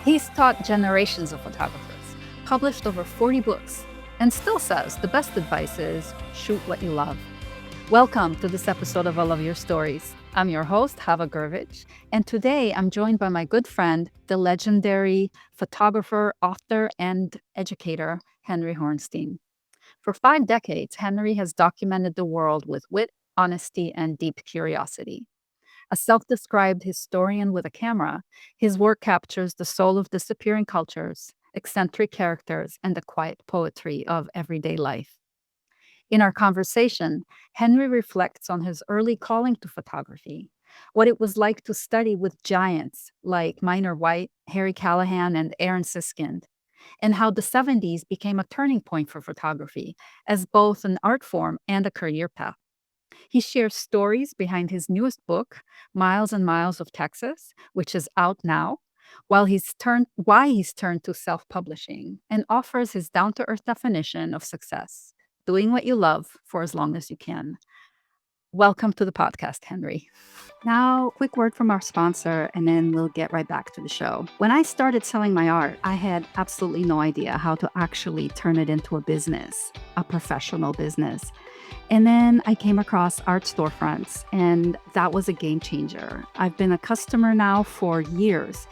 He's taught generations of photographers, published over 40 books, and still says the best advice is shoot what you love. Welcome to this episode of I Love Your Stories. I'm your host, Hava Gurevich, and today I'm joined by my good friend, the legendary photographer, author, and educator, Henry Horenstein. For 5 decades, Henry has documented the world with wit, honesty, and deep curiosity. A self described historian with a camera, his work captures the soul of disappearing cultures, eccentric characters, and the quiet poetry of everyday life. In our conversation, Henry reflects on his early calling to photography, what it was like to study with giants like Minor White, Harry Callahan, and Aaron Siskind, and how the 70s became a turning point for photography as both an art form and a career path. He shares stories behind his newest book, Miles and Miles of Texas, which is out now, why he's turned to self-publishing, and offers his down-to-earth definition of success, doing what you love for as long as you can. Welcome to the podcast, Henry. Now, quick word from our sponsor, and then we'll get right back to the show. When I started selling my art, I had absolutely no idea how to actually turn it into a business, a professional business. And then I came across art storefronts, and that was a game changer. I've been a customer now for years,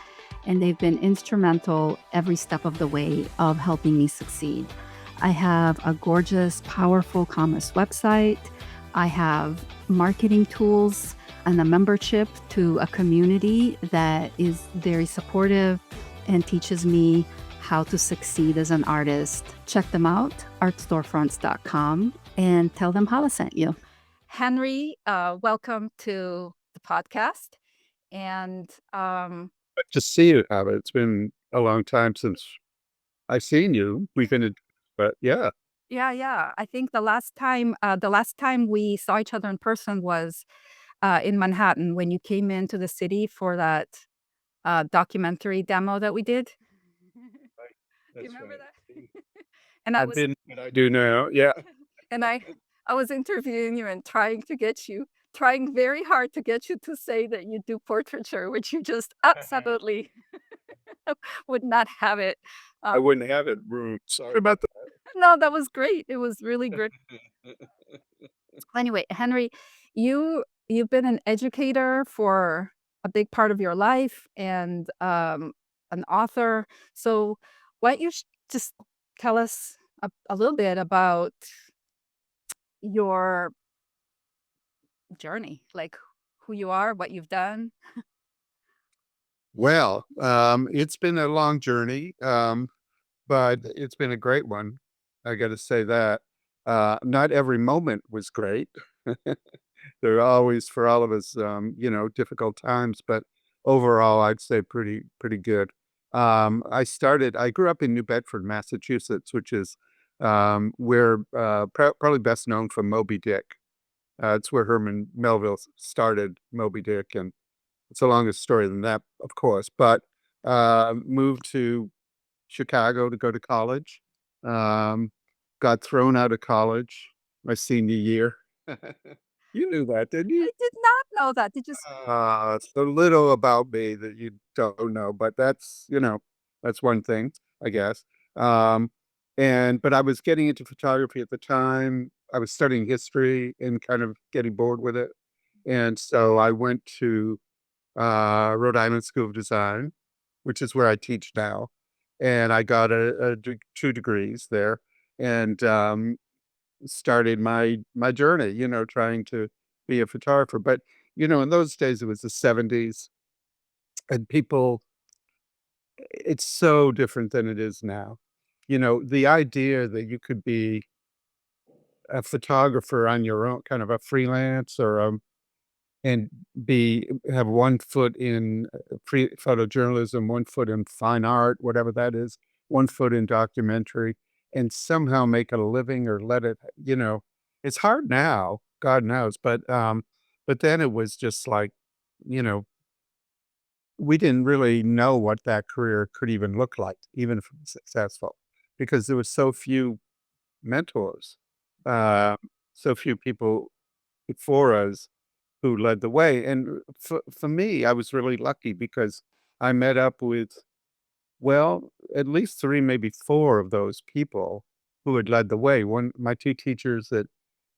and they've been instrumental every step of the way of helping me succeed. I have a gorgeous, powerful commerce website. I have marketing tools and a membership to a community that is very supportive and teaches me how to succeed as an artist. Check them out, artstorefronts.com, and tell them Hala sent you. Henry, welcome to the podcast. And To see you, Hava. It's been a long time since I've seen you. But yeah, yeah. I think the last time we saw each other in person was in Manhattan when you came into the city for that documentary demo that we did. right. Do you That's remember right. that? And I I've was been, but I do now. Yeah. and I was interviewing you and trying very hard to get you to say that you do portraiture, which you just absolutely would not have it. I Um, wouldn't have it rude. Sorry about no, that was great. It was really great. that. Anyway, Henry, you've been an educator for a big part of your life and an author. So why don't you just tell us a little bit about your journey, like who you are, what you've done. Well, it's been a long journey, but it's been a great one. I got to say that. Not every moment was great. There are always, for all of us, difficult times, but overall, I'd say pretty good. I grew up in New Bedford, Massachusetts, which is where probably best known for Moby Dick. It's where Herman Melville started Moby Dick, and it's a longer story than that, of course. But moved to Chicago to go to college. Um, got thrown out of college my senior year. You knew that, didn't you? I did not know that. Did you? It's a little about me that you don't know, but that's one thing, I guess. Um, but I was getting into photography at the time. I was studying history and kind of getting bored with it. And so I went to Rhode Island School of Design, which is where I teach now. And I got 2 degrees there and started my journey, trying to be a photographer. But, in those days, it was the 70s and it's so different than it is now. The idea that you could be a photographer on your own, kind of a freelance and have 1 foot in free photojournalism, 1 foot in fine art, whatever that is, 1 foot in documentary, and somehow make it a living or let it, it's hard now, God knows, but then it was just like, you know, we didn't really know what that career could even look like, even if it was successful, because there was so few mentors, uh, so few people before us who led the way. And for me, I was really lucky because I met up with Well, at least 3, maybe 4 of those people who had led the way. One my 2 teachers at,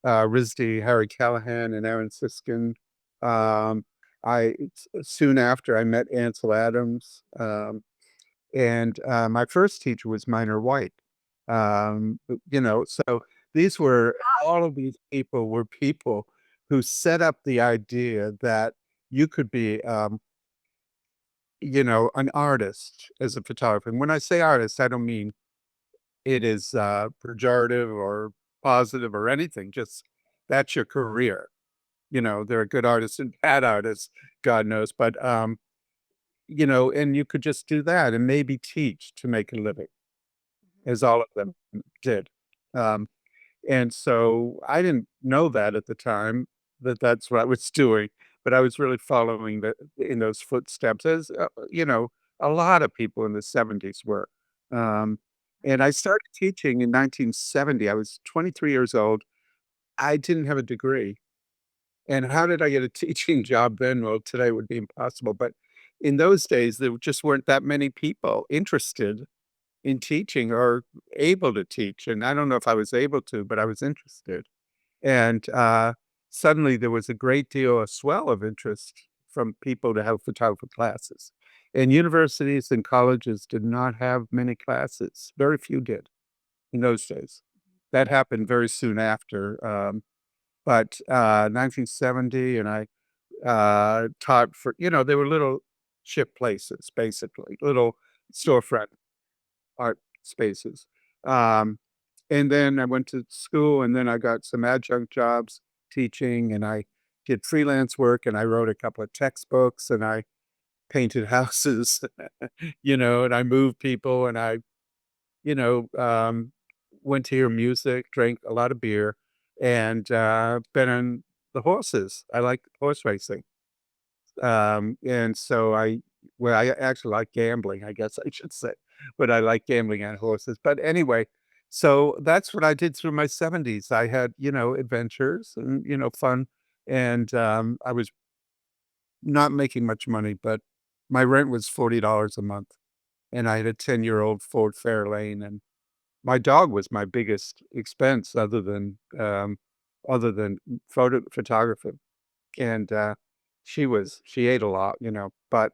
RISD, Harry Callahan and Aaron Siskind. Um, soon after, I met Ansel Adams, and, my first teacher was Minor White. So these were all of these people were people who set up the idea that you could be, an artist as a photographer. And when I say artist, I don't mean it is pejorative or positive or anything. Just that's your career. There are good artists and bad artists, God knows. But and you could just do that and maybe teach to make a living, as all of them did. Um, and so I didn't know that at the time that that's what I was doing, but I was really following in those footsteps, as a lot of people in the '70s were. Um, and I started teaching in 1970. I was 23 years old. I didn't have a degree. And how did I get a teaching job then? Well, today would be impossible. But in those days, there just weren't that many people interested in teaching or able to teach. And I don't know if I was able to, but I was interested. And suddenly there was a great deal, a swell of interest from people to have photography classes. And universities and colleges did not have many classes. Very few did in those days. That happened very soon after. But 1970, and I taught for, they were little chip places, basically, little storefront art spaces. Um, and then I went to school, and then I got some adjunct jobs teaching, and I did freelance work, and I wrote a couple of textbooks, and I painted houses, and I moved people, and I, you know, um, went to hear music, drank a lot of beer, and been on the horses. I like horse racing. And so I actually like gambling, I guess I should say, but I like gambling on horses. But anyway, so that's what I did through my 70s. I had, adventures and, fun. And I was not making much money, but my rent was $40 a month. And I had a 10-year-old Ford Fairlane. And my dog was my biggest expense other than photography. And she ate a lot, but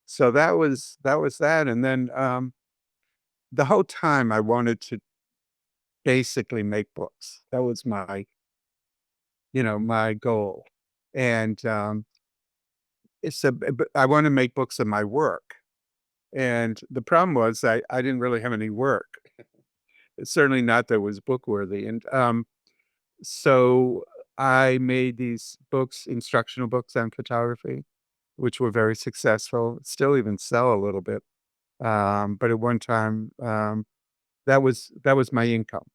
so that was that. And then the whole time I wanted to basically make books. That was my goal. And I want to make books of my work. And the problem was I didn't really have any work. Certainly not that was book worthy. And so I made these books, instructional books on photography, which were very successful, still even sell a little bit. But at one time, that was my income,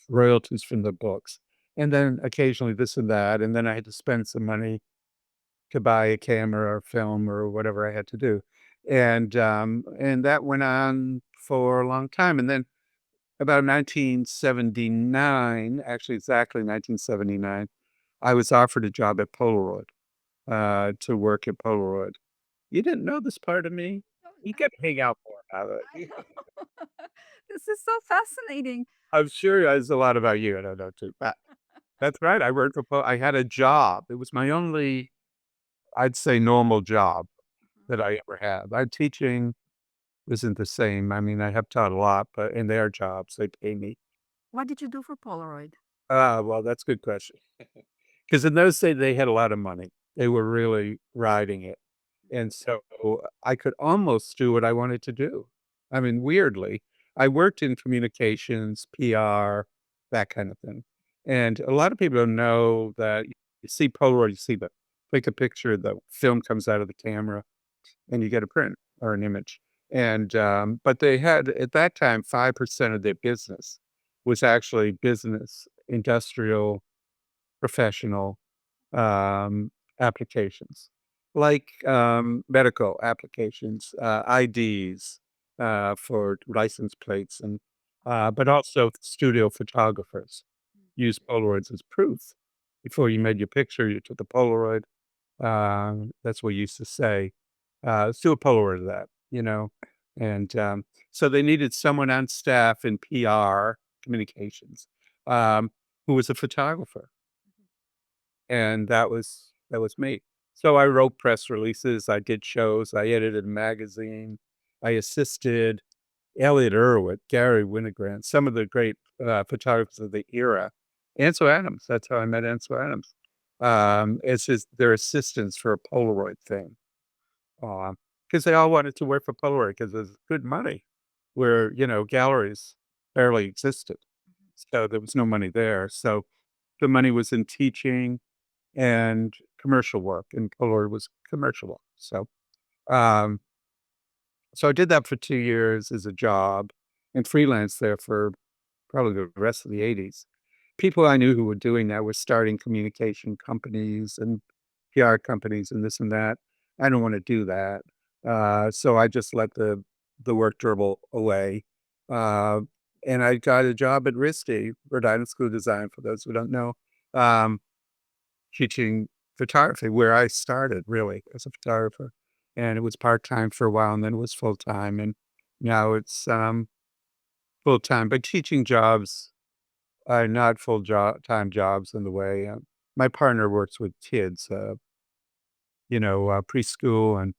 royalties from the books. And then occasionally this and that, and then I had to spend some money to buy a camera or film or whatever I had to do. And that went on for a long time. And then about 1979, actually exactly 1979, I was offered a job at Polaroid, to work at Polaroid. You didn't know this part of me? No, You could hang out more about I it. know. This is so fascinating. I'm sure there's a lot about you I don't know too, but that's right, I worked for I had a job. It was my only, I'd say, normal job Mhm. that I ever had. Teaching isn't the same. I mean, I have taught a lot, but in their jobs, they pay me. What did you do for Polaroid? Well, that's a good question. Because in those days, they had a lot of money. They were really riding it. And so I could almost do what I wanted to do. I mean, weirdly, I worked in communications, PR, that kind of thing. And a lot of people don't know that you see Polaroid, you see the take a picture, the film comes out of the camera, and you get a print or an image. And but they had at that time 5% of their business was actually business, industrial, professional um, applications, like medical applications, IDs for license plates, and but also studio photographers use Polaroids as proof. Before you made your picture, you took a Polaroid. That's what we used to say. Let's do a Polaroid of that. And so they needed someone on staff in PR communications who was a photographer, and that was me. So I wrote press releases, I did shows, I edited a magazine, I assisted Elliot Erwitt, Gary Winogrand, some of the great photographers of the era. Ansel Adams, that's how I met Ansel Adams. It's just their assistants for a Polaroid thing. Because they all wanted to work for Polaroid because there's good money where, galleries barely existed. So there was no money there. So the money was in teaching and commercial work, and Polaroid was commercial work. Um, so I did that for 2 years as a job and freelance there for probably the rest of the '80s. People I knew who were doing that were starting communication companies and PR companies and this and that. I don't wanna do that. So I just let the work dribble away. Uh, and I got a job at RISD, Rhode Island School of Design, for those who don't know, um, teaching photography, where I started really as a photographer. And it was part-time for a while, and then it was full-time, and now it's, full-time. But teaching jobs not full job time jobs in the way. My partner works with kids, preschool and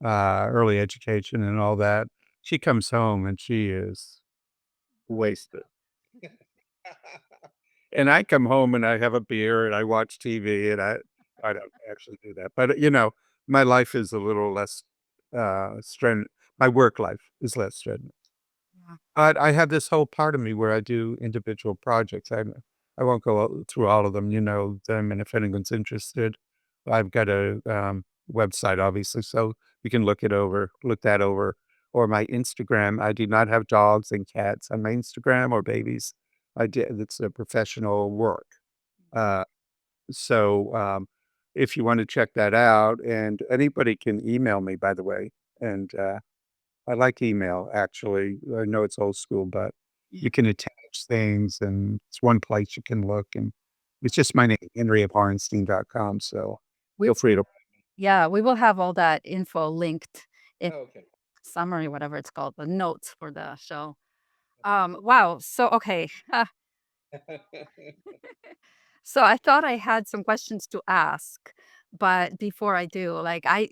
early education and all that. She comes home and she is wasted. And I come home and I have a beer and I watch TV and I don't actually do that. But my life is a little less strenuous. My work life is less strenuous. Yeah. But I have this whole part of me where I do individual projects. I won't go through all of them, them, and if anyone's interested, I've got a website, obviously, so you can look that over. Or my Instagram. I do not have dogs and cats on my Instagram or babies. I did. It's a professional work. Uh, so if you want to check that out, and anybody can email me, by the way, and I like email, actually. I know it's old school, but you can attach things, and it's one place you can look, and it's just my name, henry@horenstein.com, so We feel free to. Yeah, we will have all that info linked in Oh, okay. summary, whatever it's called, the notes for the show. Wow. So, okay. So I thought I had some questions to ask, but before I do, like I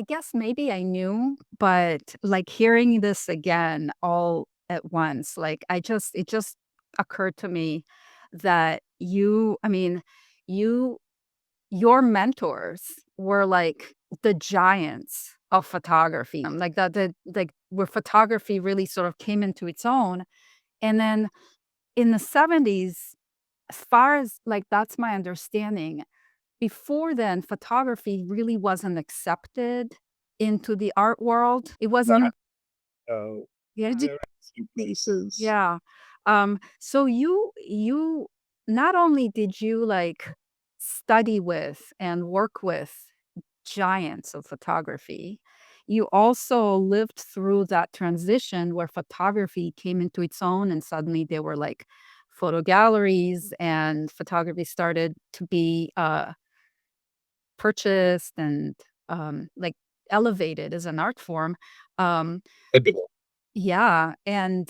guess maybe I knew, but like hearing this again all at once, like it just occurred to me that I mean, you your mentors were like the giants of photography. Like that like where photography really sort of came into its own. And then in the 70s, as far as like that's my understanding, before then, photography really wasn't accepted into the art world. It wasn't. Oh, Yeah. there are some places. Yeah. So you not only did you like study with and work with giants of photography, you also lived through that transition where photography came into its own and suddenly there were like photo galleries and photography started to be purchased and like elevated as an art form. Um, yeah, and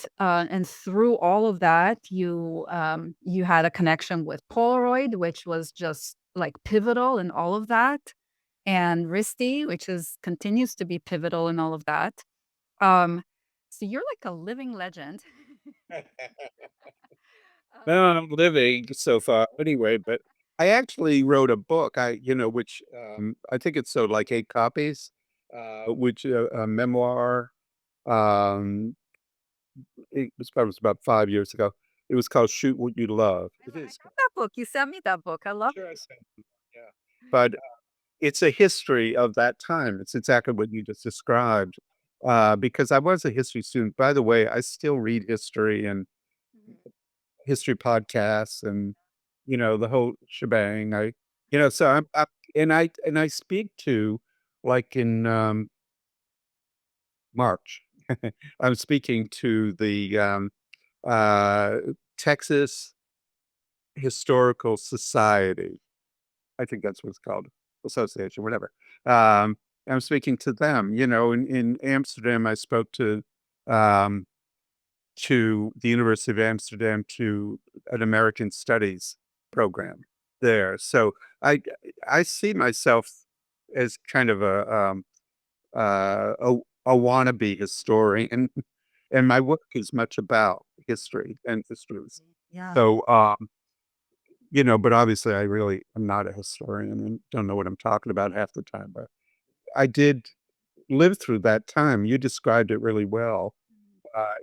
through all of that, you had a connection with Polaroid, which was just, like, pivotal in all of that, and RISD, which is continues to be pivotal in all of that. Um, so you're like a living legend. Um, No, I'm living so far anyway, but I actually wrote a book, which I think it's sold like 8 copies, which a memoir. Um, it was published about 5 years ago. It was called Shoot What You Love. It I is. got that book, you sent me that book, I love Sure, I sent you. Yeah. But it's a history of that time. It's exactly what you just described. Because I was a history student. By the way, I still read history and Mhm. history podcasts and, the whole shebang. So and I speak to, like, in March, I'm speaking to the uh, Texas Historical Society. I think that's what it's called, association, whatever. I'm speaking to them. In Amsterdam, I spoke um, to the University of Amsterdam, to an American Studies program there. So I I see myself as kind of a wannabe historian, and my work is much about history and histories. Yeah. So, but obviously I really am not a historian and don't know what I'm talking about half the time, but I did live through that time. You described it really well.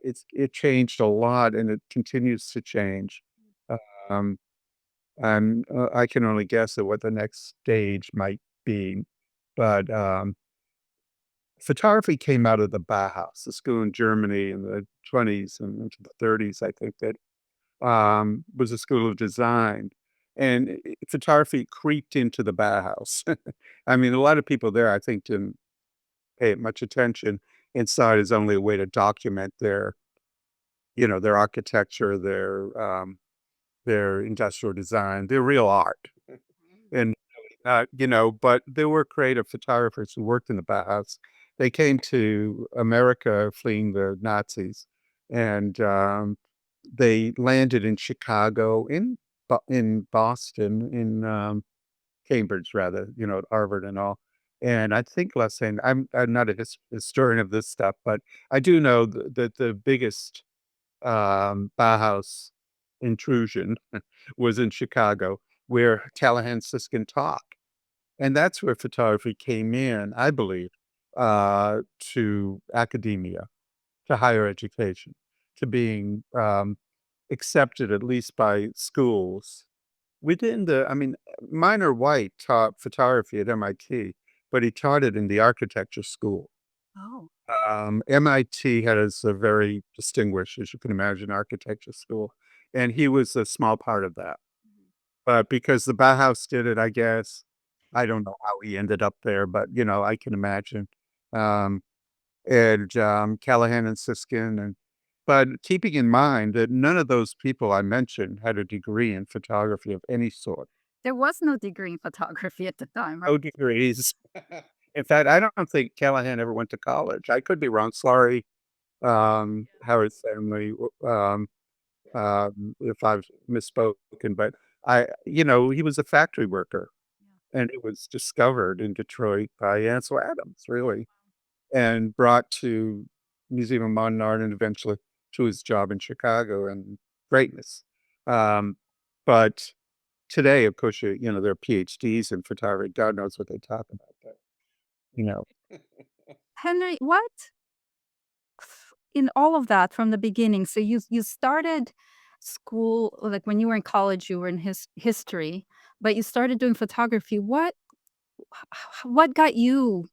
It changed a lot and it continues to change. Um, and I can only guess at what the next stage might be. But photography came out of the Bauhaus, the school in Germany in the 20s and into the 30s, I think that was a school of design. And photography creeped into the Bauhaus. I mean, a lot of people there, I think, didn't pay it much attention. Inside is only a way to document their architecture, their industrial design, their real art. And, but there were creative photographers who worked in the Bauhaus. They came to America fleeing the Nazis, and, they landed in Chicago, in Boston, in, Cambridge rather, at Harvard and all. And I think last thing I'm not a historian of this stuff, but I do know that the biggest, Bauhaus intrusion was in Chicago, where Callahan Siskind taught. And that's where photography came in, I believe, to academia, to higher education, to being, accepted at least by schools. I mean, Minor White taught photography at MIT, but he taught it in the architecture school. Oh. MIT has a very distinguished, as you can imagine, architecture school, and he was a small part of that. But because the Bauhaus did it, I guess, I don't know how he ended up there, but, I can imagine. Um, and, Callahan and Siskin, but keeping in mind that none of those people I mentioned had a degree in photography of any sort. There was no degree in photography at the time, right? No degrees. In fact, I don't think Callahan ever went to college. I could be wrong. Sorry, Howard's family, if I've misspoken, but he was a factory worker, and it was discovered in Detroit by Ansel Adams, really, and brought to Museum of Modern Art and eventually to his job in Chicago and greatness. Um, but today, of course, there are PhDs in photography. God knows what they talk about, but you know. Henry, what in all of that from the beginning? So you started school like when you were in college, you were in history, but you started doing photography. What got you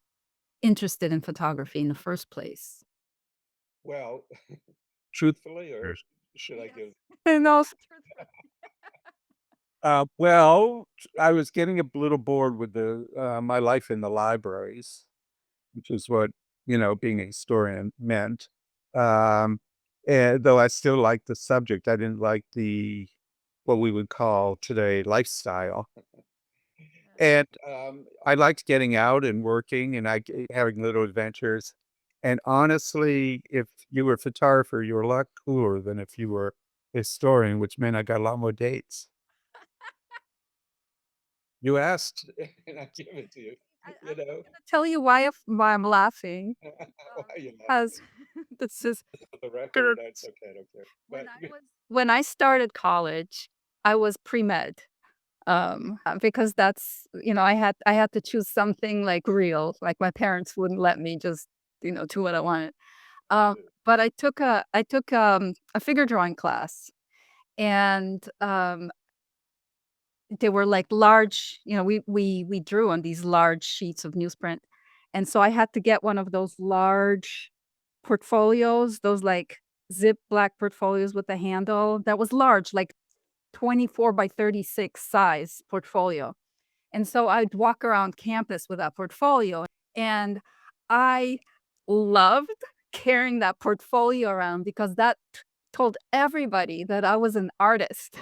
interested in photography in the first place? Well, truthfully, or should I Yes. give? And also, Well, I was getting a little bored with my life in the libraries, which is what being a historian meant. Um, and though I still liked the subject, I didn't like the what we would call today lifestyle. And I liked getting out and working, and having little adventures. And honestly, if you were a photographer, you were a lot cooler than if you were a historian, which meant I got a lot more dates. You asked, and I give it to you. I'm You know, gonna tell you why I'm laughing. why are you Because laughing? this is For the record, that's okay. I don't care. But when I started college, I was pre-med. Because that's I had to choose something like real, like my parents wouldn't let me just, do what I wanted. But I took a figure drawing class, and, they were like large, we drew on these large sheets of newsprint, and so I had to get one of those large portfolios, those, like, zip black portfolios with the handle that was large, like 24 by 36 size portfolio. And so I'd walk around campus with that portfolio, and I loved carrying that portfolio around because that told everybody that I was an artist.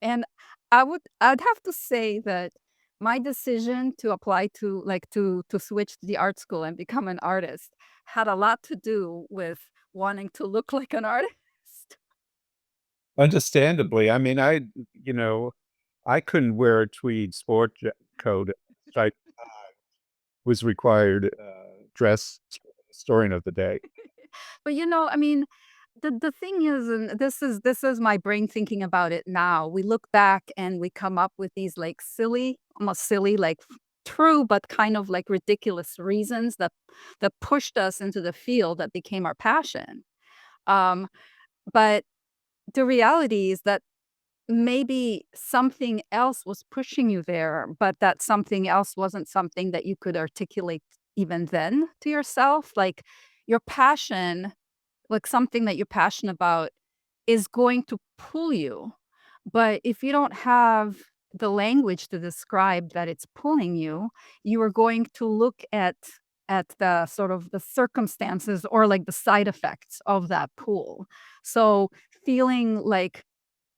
And I'd have to say that my decision to apply to to switch to the art school and become an artist had a lot to do with wanting to look like an artist. Understandably, I mean, you know, I couldn't wear a tweed sport coat if I was required, dress historian of the day. But, I mean, the thing is, and this is my brain thinking about it now. We look back and we come up with these, like, silly, almost silly, like, true, but kind of, like, ridiculous reasons that pushed us into the field that became our passion. Um, but the reality is that maybe something else was pushing you there, but that something else wasn't something that you could articulate even then to yourself. Like, your passion, like, something that you're passionate about is going to pull you. But if you don't have the language to describe that it's pulling you, you are going to look at the sort of the circumstances or like the side effects of that pull. So feeling like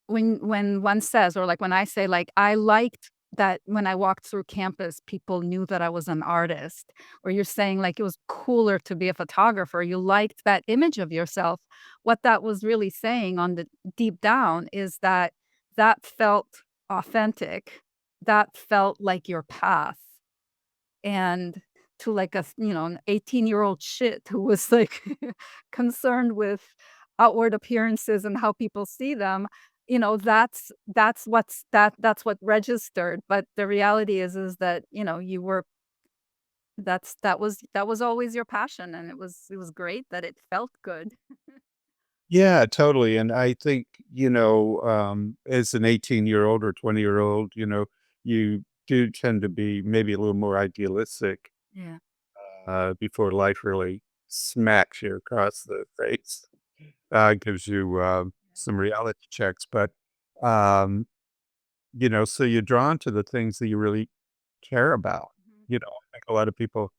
when one says, or like when I say, like, I liked that when I walked through campus, people knew that I was an artist, or you're saying like it was cooler to be a photographer, you liked that image of yourself. What that was really saying on the deep down is that that felt authentic, that felt like your path. And to like an 18-year-old shit who was like concerned with outward appearances and how people see them, that's what registered. But the reality is that, you were that was always your passion, and it was great that it felt good. Yeah, totally, and I think, as an 18-year-old or 20-year-old, you do tend to be maybe a little more idealistic, Yeah. before life really smacks you across the face, gives you, some reality checks, but, um, so you're drawn to the things that you really care about. Mhm. I think a lot of people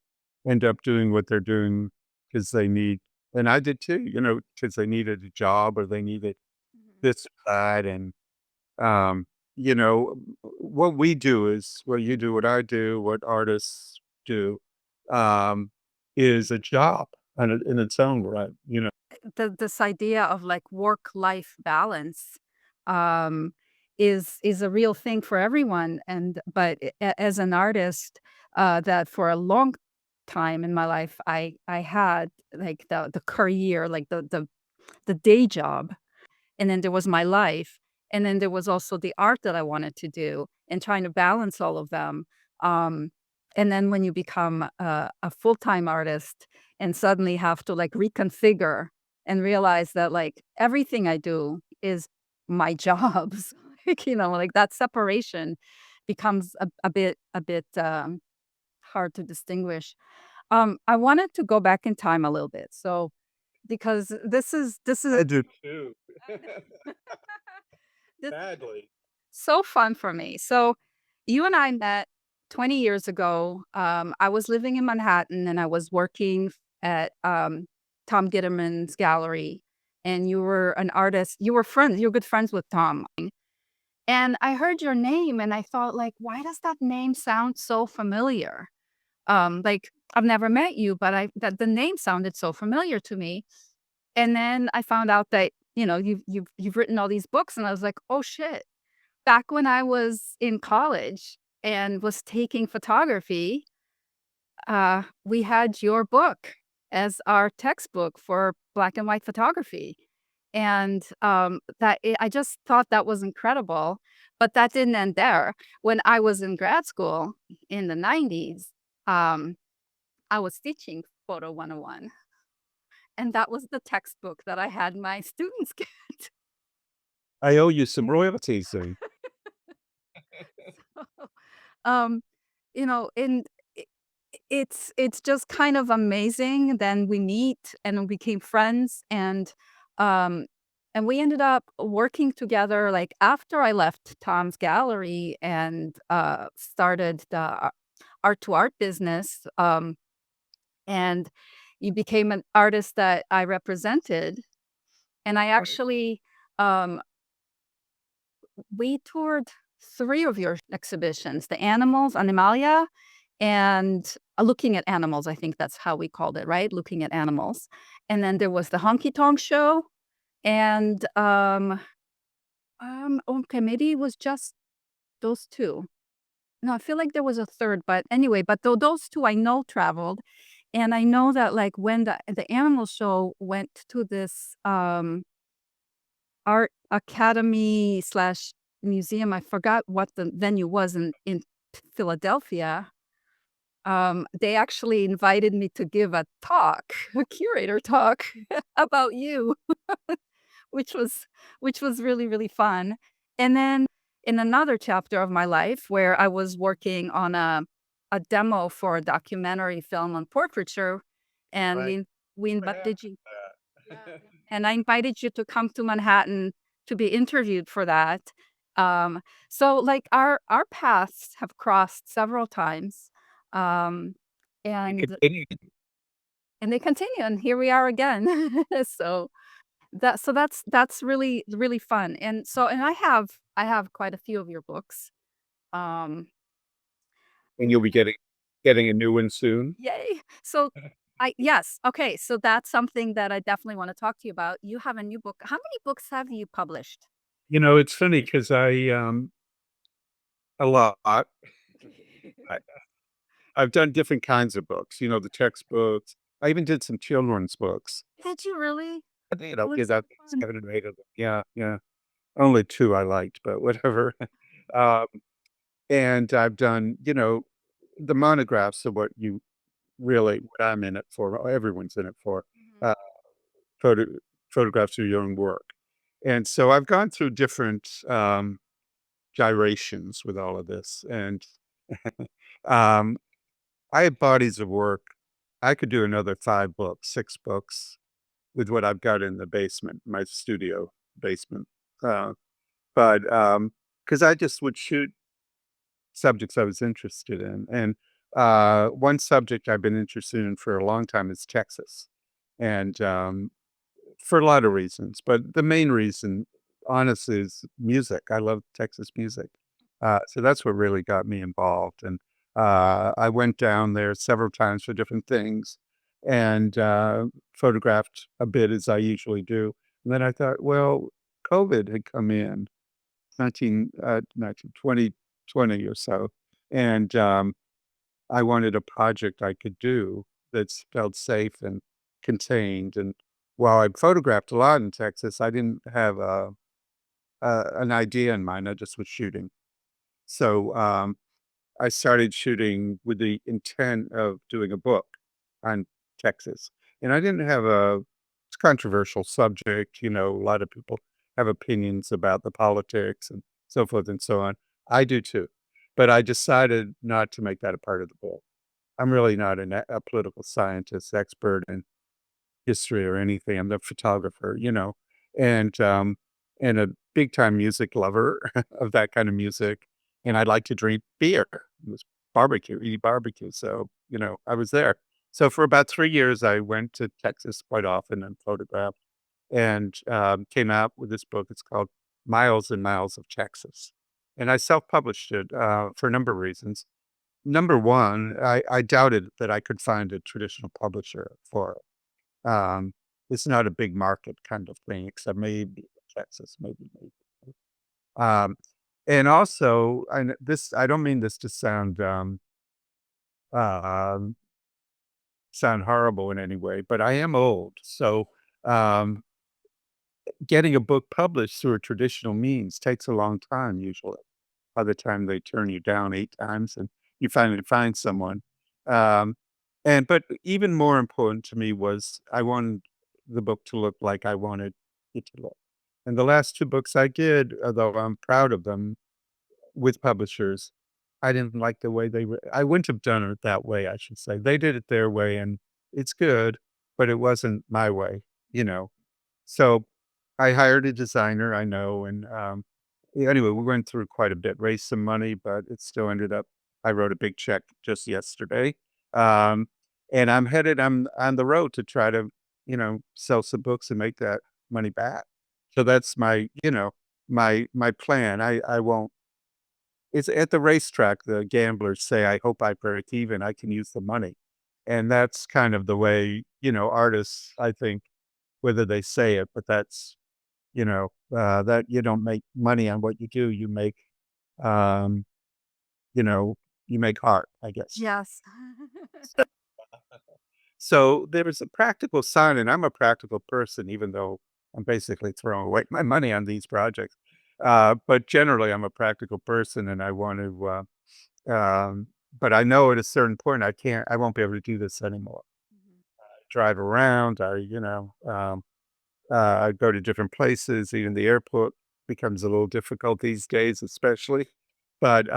end up doing what they're doing because they need, and I did too, because they needed a job or they needed Mhm. this or that, and, um, what we do is what you do, what I do, what artists do, um, is a job in its own right. This idea of like work life balance um is a real thing for everyone, and but as an artist, that for a long time in my life I had like the career, like the day job, and then there was my life, and then there was also the art that I wanted to do, and trying to balance all of them. Um, and then when you become a full-time artist and suddenly have to, like, reconfigure and realize that, like, everything I do is my jobs, like, like, that separation becomes a bit hard to distinguish. I wanted to go back in time a little bit, so because this is I do too. this Badly. so fun for me. So, you and I met 20 years ago. I was living in Manhattan and I was working at Tom Gitterman's gallery. And you were an artist. You were friends. You were good friends with Tom. And I heard your name and I thought, like, why does that name sound so familiar? Like, I've never met you, but that the name sounded so familiar to me. And then I found out that you've written all these books, and I was like, oh shit. Back when I was in college and was taking photography, we had your book as our textbook for black and white photography. And, I just thought that was incredible, but that didn't end there. When I was in grad school in the '90s, um, I was teaching Photo 101, and that was the textbook that I had my students get. I owe you some royalties soon. Um, and I it's just kind of amazing. Then we meet and we became friends, um, and we ended up working together, like, after I left Tom's gallery and, started the art to art business, and you became an artist that I represented, and I Right. actually, um we toured three of your exhibitions, the animals, Animalia, and looking at animals. I think that's how we called it, right? Looking at animals. And then there was the honky tonk show, and okay, maybe it was just those two. No, I feel like there was a third, but anyway, but those two I know traveled, and I know that, like, when the animal show went to this, art academy/museum, slash museum, I forgot what the venue was in Philadelphia, they actually invited me to give a talk, a curator talk about you. Which was which was really, really fun. And then in another chapter of my life where I was working on a demo for a documentary film on portraiture, and Right. we What happened invited you. to Yeah. that? And I invited you to come to Manhattan to be interviewed for that. So, like, our paths have crossed several times, um, It and continued. they continue, and here we are again. So that's really, really fun, and so and I have quite a few of your books. Um, And you'll be getting a new one soon? Yay! So I yes, okay, so that's something that I definitely wanna talk to you about. You have a new book. How many books have you published? You know, it's funny because a lot. I I've done different kinds of books, the textbooks. I even did some children's books. Did you really? That Yeah, looks so that fun. 7 or 8 of them. Yeah, yeah. Only 2 I liked, but whatever. Um, and I've done, the monographs of what I'm in it for, everyone's in it for, Mhm. uh, photo photographs of your own work. And so I've gone through different, gyrations with all of this, and, um, I have bodies of work. I could do another 5 books, 6 books with what I've got in the basement, my studio basement, uh, but, because I just would shoot subjects I was interested in, and, one subject I've been interested in for a long time is Texas, and, for a lot of reasons, but the main reason, honestly, is music. I love Texas music. So that's what really got me involved, and, I went down there several times for different things and, photographed a bit as I usually do, and then I thought, well, COVID had come in 2020 or so, and, I wanted a project I could do that's felt safe and contained, and while I'd photographed a lot in Texas, I didn't have an idea in mind, I just was shooting. So, I started shooting with the intent of doing a book on Texas, and I didn't have it's a controversial subject, a lot of people have opinions about the politics and so forth and so on. I do too, but I decided not to make that a part of the book. I'm really not a political scientist expert in history or anything. I'm the photographer, and a big time music lover of that kind of music. And I like to drink beer. It was barbecue, eat barbecue. So, I was there. So for about 3 years, I went to Texas quite often and photographed and came out with this book. It's called Miles and Miles of Texas. And I self published it for a number of reasons. Number one, I doubted that I could find a traditional publisher for it. It's not a big market kind of thing, except maybe Texas, maybe. Um, and also, I don't mean this to um, sound horrible in any way, but I am old, so um, getting a book published through a traditional means takes a long time usually. By the time they turn you down 8 times and you finally find someone. Um, but even more important to me was I wanted the book to look like I wanted it to look. And the last 2 books I did, although I'm proud of them with publishers, I didn't like the way I wouldn't have done it that way, I should say. They did it their way, and it's good, but it wasn't my way, you know? So, I hired a designer I know, and, yeah, anyway, we went through quite a bit, raised some money, but it still ended up I wrote a big check just yesterday, um, and I'm on the road to try to, sell some books and make that money back. So that's my plan. I won't it's at the racetrack, the gamblers say, "I hope I break even, I can use the money." And that's kind of the way, artists, I think, whether they say it, but that's, that you don't make money on what you do, um, you know, you make art, I guess. Yes. So there was a practical side, and I'm a practical person, even though I'm basically throwing away my money on these projects. But generally, I'm a practical person, and I want to. But I know at a certain point, I won't be able to do this anymore. Mhm. Drive around, I go to different places. Even the airport becomes a little difficult these days, especially. But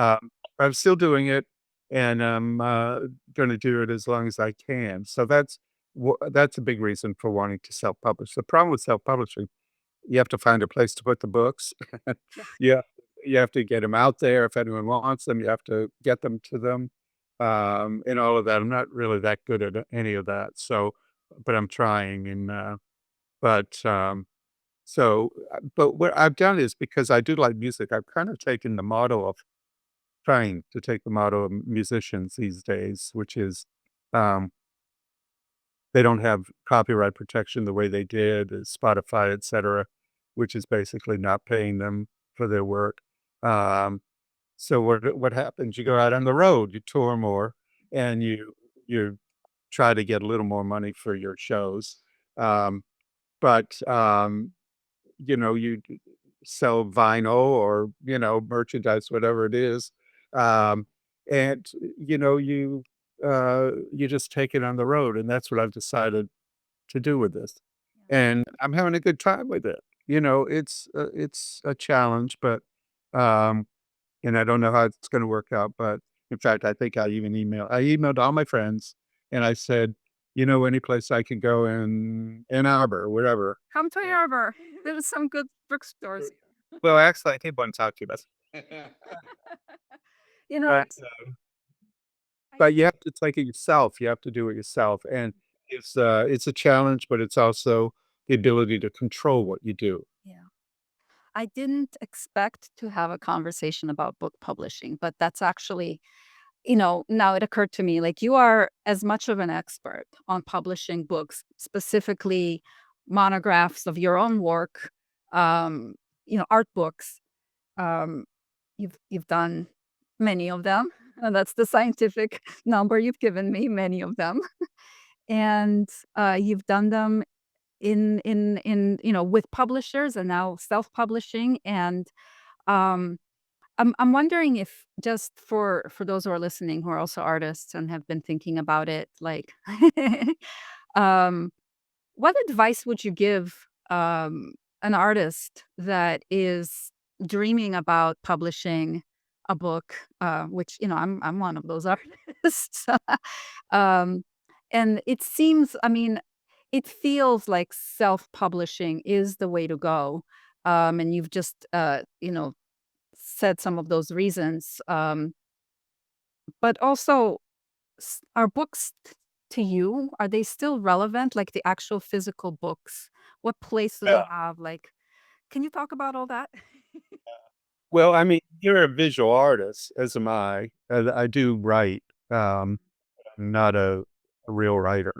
I'm still doing it, and I'm going to do it as long as I can. So that's a big reason for wanting to self-publish. The problem with self-publishing, you have to find a place to put the books. Yeah. Yeah, you have to get them out there. If anyone wants them, you have to get them to them, and all of that. I'm not really that good at any of that. So, but I'm trying, and but but what I've done is because I do like music, I've kind of taken the motto of trying to take the motto of musicians these days, which is, um, they don't have copyright protection the way they did, Spotify, etcetera, which is basically not paying them for their work. Um, so what happens? You go out on the road, you tour more, and you try to get a little more money for your shows. Um, but you sell vinyl or, merchandise, whatever it is. Um, and, you just take it on the road. And that's what I've decided to do with this. And I'm having a good time with it. It's a challenge, but, um, and I don't know how it's going to work out. But in fact, I think I emailed all my friends and I said, any place I can go in Ann Arbor, wherever. Come to Arbor. There's some good bookstores. Well, actually, I did want to talk to you about You know, but, I but you have to take it yourself. You have to do it yourself, and it's a challenge, but it's also the ability to control what you do. yeah. I didn't expect to have a conversation about book publishing, but that's actually, now it occurred to me, like you are as much of an expert on publishing books, specifically monographs of your own work, um, art books. Um, you've done many of them, and that's the scientific number you've given me, many of them. And you've done them in with publishers and now self-publishing. And um I'm wondering if just for those who are listening who are also artists and have been thinking about it, like, um, what advice would you give an artist that is dreaming about publishing a book? Which I'm one of those artists. um, and it seems, I mean, it feels like self-publishing is the way to go. And you've just said some of those reasons. But also, are books to you, are they still relevant? Like the actual physical books? What place do they have? Like, can you talk about all that? Well, I mean, you're a visual artist, as am I. I do write. I'm not a real writer,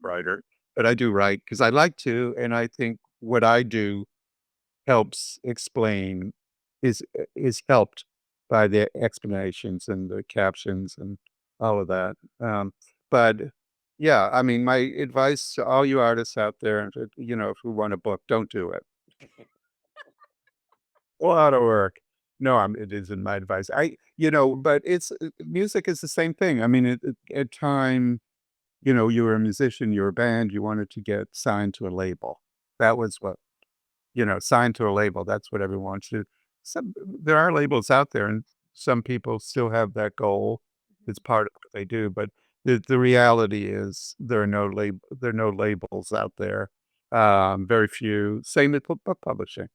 writer, but I do write because I like to, and I think what I do helps explain is helped by the explanations and the captions and all of that. But yeah, I mean, my advice to all you artists out there, if you want a book, don't do it. A lot of work. No, it isn't my advice. But music is the same thing. I mean, at time, you were a musician, you were a band, you wanted to get signed to a label. That was what signed to a label. That's what everyone should. There are labels out there, and some people still have that goal. It's part of what they do, but the reality is there are no labels out there. Very few. Same with book publishing.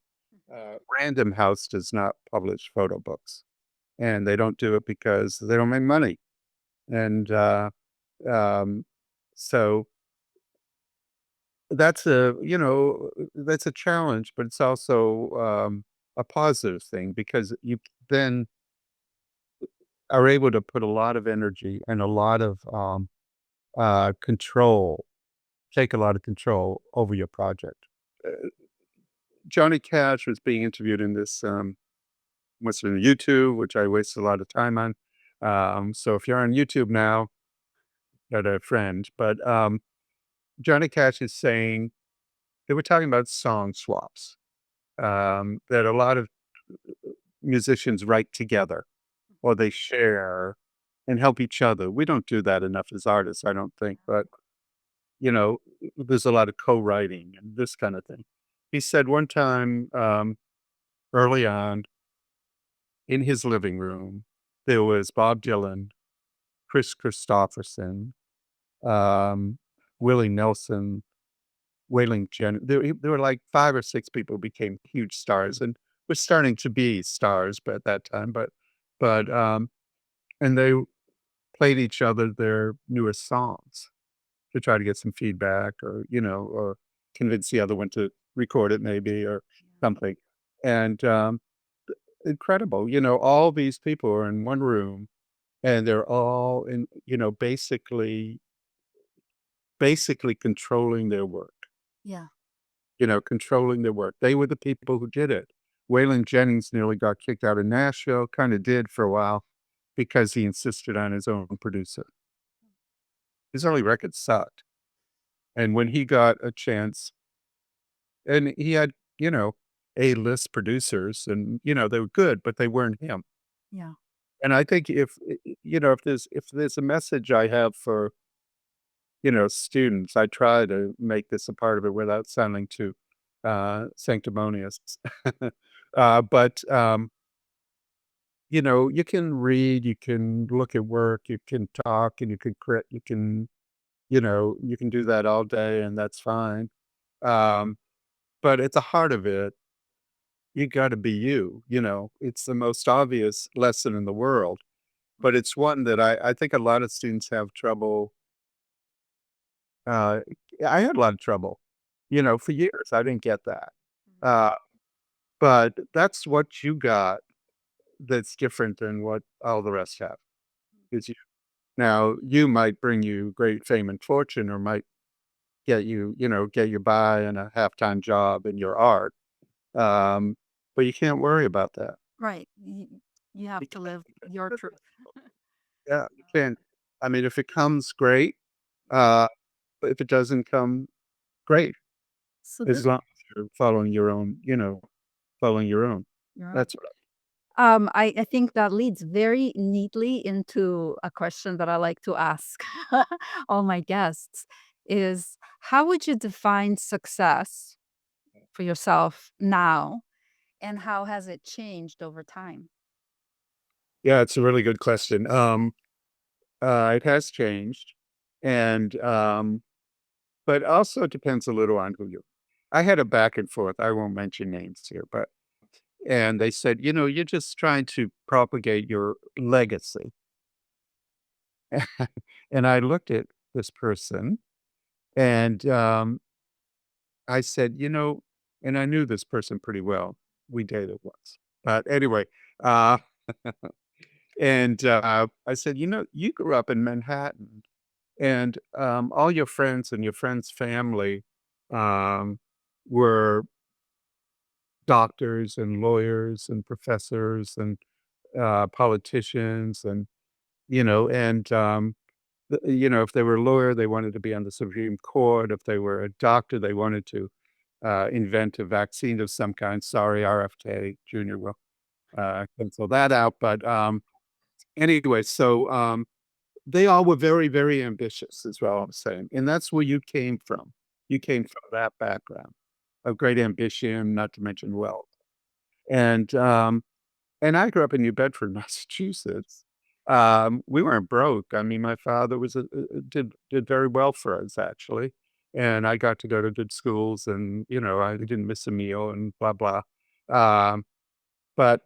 Random House does not publish photo books, and they don't do it because they don't make money. And um, so that's a challenge, but it's also a positive thing because you then are able to put a lot of energy and a lot of control, take a lot of control over your project. Uh, Johnny Cash was being interviewed in this what's on YouTube, which I wasted a lot of time on. So if you're on YouTube now, got a friend, but Johnny Cash is saying they were talking about song swaps that a lot of musicians write together or they share and help each other. We don't do that enough as artists, I don't think, but there's a lot of co-writing and this kind of thing. He said one time early on in his living room, there was Bob Dylan, Chris Christopherson, um, Willie Nelson, Waylon Jen. There were like 5 or 6 people who became huge stars and were starting to be stars, but at that time, but and they played each other their newest songs to try to get some feedback or convince the other one to record it maybe or something. And, incredible, all these people are in one room and they're all in, basically controlling their work. Yeah. Controlling their work. They were the people who did it. Waylon Jennings nearly got kicked out of Nashville, kinda did for a while because he insisted on his own producer. His early records sucked, and when he got a chance and he had, A-list producers and, they were good, but they weren't him. Yeah. And I think if there's a message I have for, students, I try to make this a part of it without sounding too, sanctimonious. But you can read, you can look at work, you can talk, and you can do that all day, and that's fine. Um, but at the heart of it, you gotta be you, It's the most obvious lesson in the world, but it's one that I think a lot of students have trouble, uh I had a lot of trouble, for years, I didn't get that. Mhm. Uh, but that's what you got that's different than what all the rest have, is you. Now, you might bring you great fame and fortune or might get you by in a half-time job in your art, um, but you can't worry about that. Right. You You have to can't live your truth. yeah, you can't I mean, if it comes, great, uh, but if it doesn't come, great, So as this, long as you're following your own. you're on. That's what I think that leads very neatly into a question that I like to ask all my guests is how would you define success for yourself now, and how has it changed over time? Yeah, it's a really good question. It has changed, and, but also it depends a little on who you I had a back and forth, I won't mention names here, but and they said, "You're just trying to propagate your legacy." And I looked at this person and, I said, and I knew this person pretty well. We dated once. But anyway, uh, and, I said, "You grew up in Manhattan, and, all your friends and your friends' family, um, were doctors and lawyers and professors and, politicians and, and, if they were a lawyer, they wanted to be on the Supreme Court. If they were a doctor, they wanted to invent a vaccine of some kind. Sorry, RFK Jr. will cancel that out. But anyway, so they all were very, very ambitious, is what I'm saying. And that's where you came from. You came from that background of great ambition, not to mention wealth. And and I grew up in New Bedford, Massachusetts. We weren't broke. I mean, my father did very well for us actually, and I got to go to good schools, and I didn't miss a meal, and blah blah. Um, but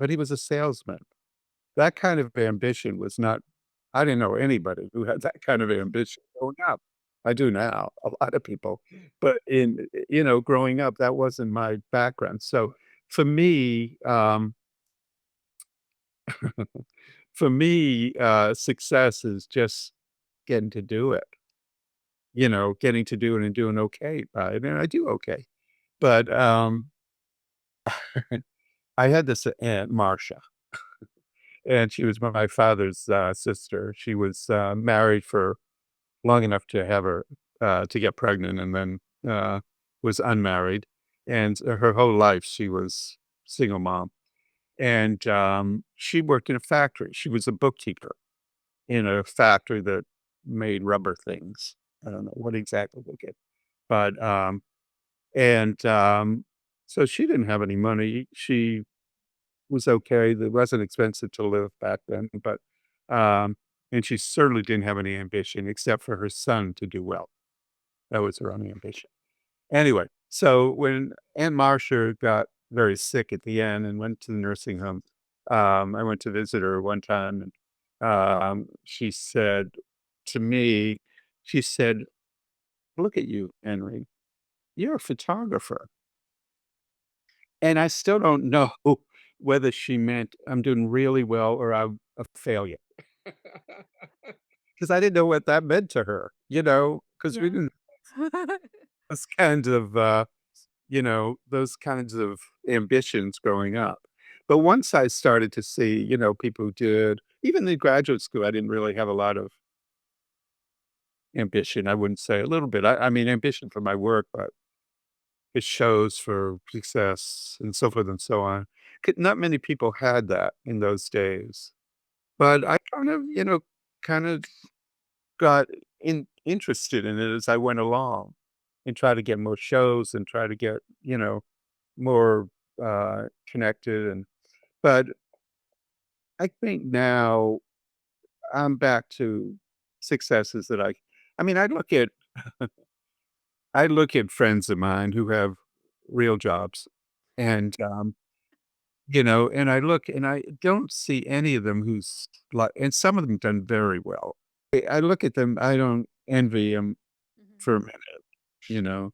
he was a salesman. That kind of ambition was not. I didn't know anybody who had that kind of ambition growing up. I do now, a lot of people, but growing up, that wasn't my background. So for me, for me, success is just getting to do it, getting to do it and doing okay by it, and I do okay. But, I had this aunt, Marcia, and she was my father's, sister. She was, married for long enough to have her to get pregnant and then, was unmarried, and her whole life she was single mom, and, she worked in a factory. She was a bookkeeper in a factory that made rubber things. I don't know what exactly they did, but, and, so she didn't have any money. She was okay. It wasn't expensive to live back then, but, um and she certainly didn't have any ambition except for her son to do well. That was her only ambition. Anyway, so when Aunt Marcia got very sick at the end and went to the nursing home, I went to visit her one time, and, she said to me, she said, "Look at you, Henry. You're a photographer." And I still don't know whether she meant I'm doing really well or I'm a failure. 'Cause I didn't know what that meant to her, because we Yeah. didn't those kinds of, those kinds of ambitions growing up. But once I started to see, people who did even in graduate school, I didn't really have a lot of ambition, I wouldn't say a little bit. I mean, ambition for my work, but it shows for success and so forth and so on. Not many people had that in those days. But I kind of got interested in it as I went along and try to get more shows and try to get, more connected. But I think now I'm back to successes that I mean, I look at friends of mine who have real jobs and, and I look and I don't see any of them who's like, and some of them done very well. I look at them, I don't envy them Mhm. for a minute, you know?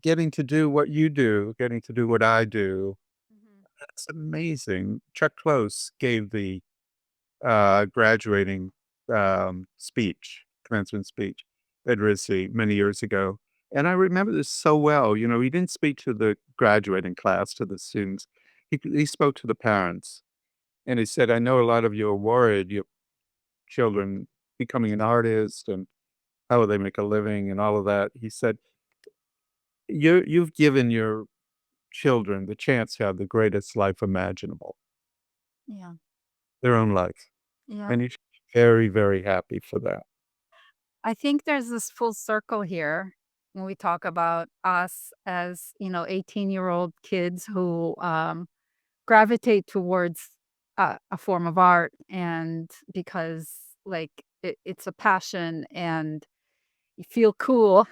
Getting to do what you do, getting to do what I do, Mhm. that's amazing. Chuck Close gave the, graduating, commencement speech at RISD many years ago, and I remember this so well. He didn't speak to the graduating class, to the students. He spoke to the parents, and he said, "I know a lot of you are worried, your children becoming an artist and how will they make a living and all of that." He said, You've given your children the chance to have the greatest life imaginable, Yeah. their own life, Yeah. and you should be very, very happy for that. I think there's this full circle here when we talk about us as, 18-year-old kids who gravitate towards a form of art and because like it's a passion and you feel cool,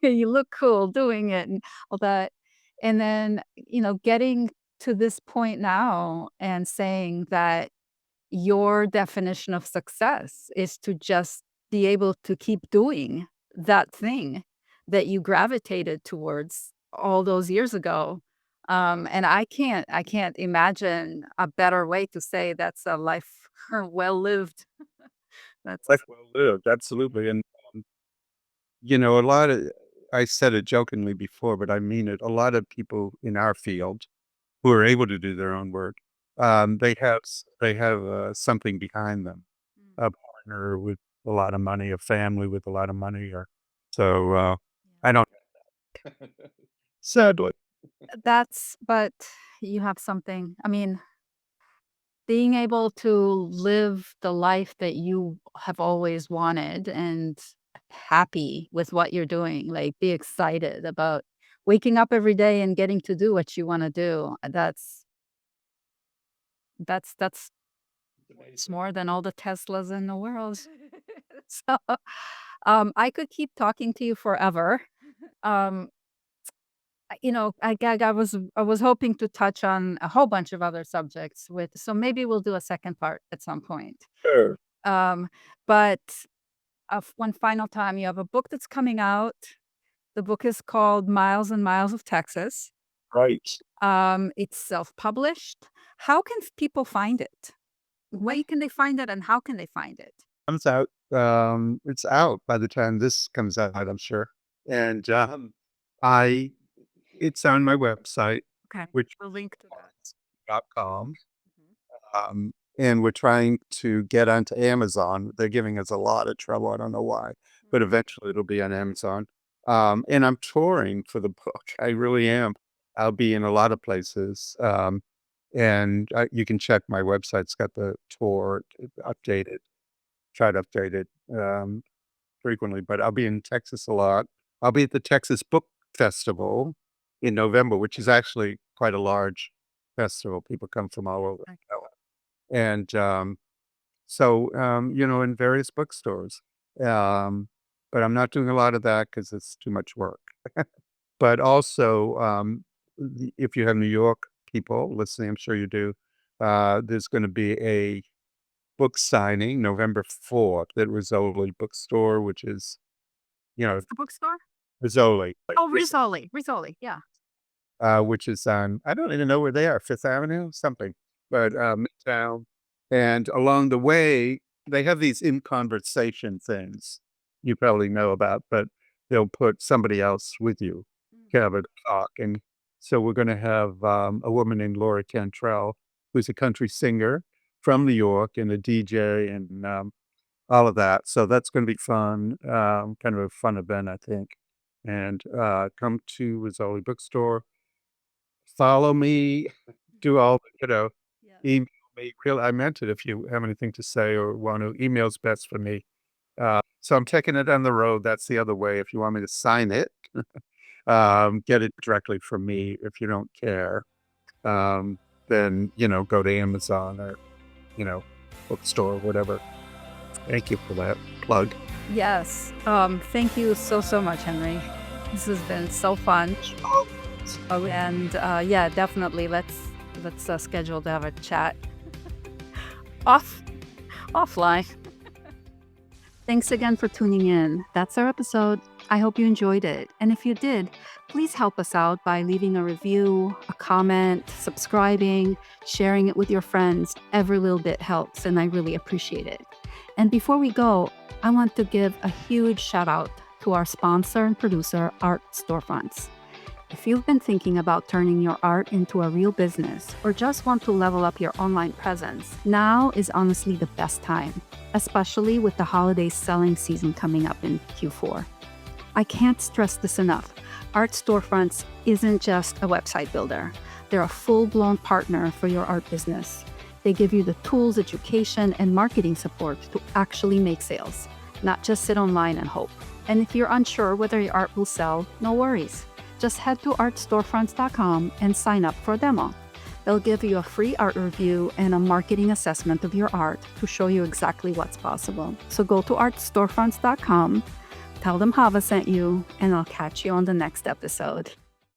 you look cool doing it and all that. And then, getting to this point now and saying that your definition of success is to just be able to keep doing that thing that you gravitated towards all those years ago. And I can't imagine a better way to say that's a life well lived. That's Life well lived, absolutely, and, a lot of I said it jokingly before, but I mean it, a lot of people in our field who are able to do their own work, they have, something behind them, Mm, a partner with a lot of money, a family with a lot of money, or so, yeah. I don't sadly. But you have something. I mean, being able to live the life that you have always wanted and happy with what you're doing, like, be excited about waking up every day and getting to do what you wanna do. That's It's worth amazing. more than all the Teslas in the world. So, I could keep talking to you forever. Um, I was hoping to touch on a whole bunch of other subjects so maybe we'll do a second part at some point. Sure. Um, but, one final time, you have a book that's coming out. The book is called Miles and Miles of Texas. Right. It's self-published. How can people find it? When can they find it and how can they find it? Comes out. It's out by the time this comes out, I'm sure. And I it's on my website, Okay. which We'll link to that. .com. Mhm. And we're trying to get onto Amazon. They're giving us a lot of trouble. I don't know why, but eventually it'll be on Amazon. And I'm touring for the book. I really am. I'll be in a lot of places. And you can check my website. It's got the tour updated. Try to update it frequently, but I'll be in Texas a lot. I'll be at the Texas Book Festival in November, which is actually quite a large festival. People come from all over. Okay. And in various bookstores. Um, but I'm not doing a lot of that because it's too much work. But also, if you have New York people listening, I'm sure you do, there's going to be a book signing November 4th at Rizzoli Bookstore, which is, What's the bookstore? Rizzoli, Oh, Rizzoli. Rizzoli. Yeah. which is on, I don't even know where they are, Fifth Avenue, something, but Midtown. And along the way, they have these in conversation things you probably know about, but they'll put somebody else with you to have a talk. And so we're going to have a woman named Laura Cantrell, who's a country singer from New York and a DJ and all of that. So that's going to be fun, kind of a fun event, I think. And come to Rizzoli Bookstore, follow me, do all, Yeah. email me. Real, I meant it. If you have anything to say or want to, email's best for me. So I'm taking it on the road. That's the other way. If you want me to sign it, get it directly from me. If you don't care, then, go to Amazon or, bookstore, whatever. Thank you for that plug. Yes. Thank you so, so much, Henry. This has been so fun. Oh, and yeah, definitely. Let's schedule to have a chat offline. Thanks again for tuning in. That's our episode. I hope you enjoyed it. And if you did, please help us out by leaving a review, a comment, subscribing, sharing it with your friends. Every little bit helps, and I really appreciate it. And before we go, I want to give a huge shout out to our sponsor and producer, Art Storefronts. If you've been thinking about turning your art into a real business or just want to level up your online presence, now is honestly the best time, especially with the holiday selling season coming up in Q4. I can't stress this enough. Art Storefronts isn't just a website builder. They're a full-blown partner for your art business. They give you the tools, education, and marketing support to actually make sales, not just sit online and hope. And if you're unsure whether your art will sell, no worries. Just head to artstorefronts.com and sign up for a demo. They'll give you a free art review and a marketing assessment of your art to show you exactly what's possible. So go to artstorefronts.com, tell them Hava sent you, and I'll catch you on the next episode.